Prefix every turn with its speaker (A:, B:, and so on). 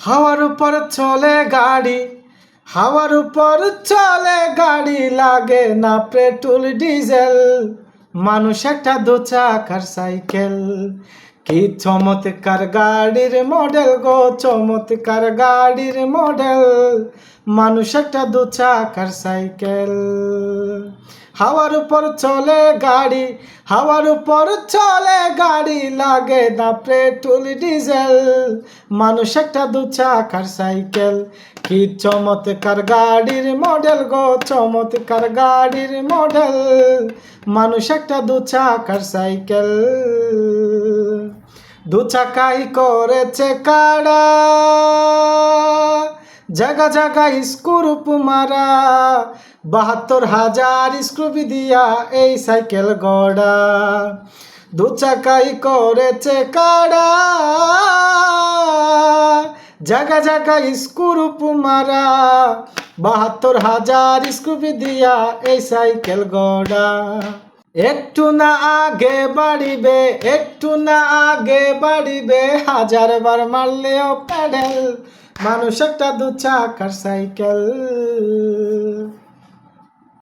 A: হাওয়ার উপর চলে গাড়ি, হাওয়ার উপর চলে গাড়ি, লাগে না পেট্রোল ডিজেল। মানুষ একটা দু চাকার সাইকেল। কি চমৎকার গাড়ির মডেল গো, চমৎকার গাড়ির মডেল। মানুষ একটা দু চাকার সাইকেল। হাওয়ার উপর চলে গাড়ি, হাওয়ার উপর চলে গাড়ি, লাগে না পেট্রোল ডিজেল। মানুষ একটা দু চাকার সাইকেল। কি চমৎকার গাড়ির মডেল গো, চমৎকার গাড়ির মডেল। মানুষ একটা দু চাকার সাইকেল। দু চাকাই করেছে কাড়া, জায়গা জায়গায় স্ক্রুপ মারা। ৭২,০০০ স্ক্রুপি দিয়া এই সাইকেল গড়া। দু চাকাই করেছে কাড়া, জায়গা জায়গায় স্ক্রুপ মারা। ৭২,০০০ স্ক্রুপি দিয়া এই সাইকেল গড়া। একটু না আগে বাড়িবে, একটু না আগে বাড়িবে, ১০০০ বার মারলেও প্যাডেল। মানুষ একটা দু চাকার সাইকেল।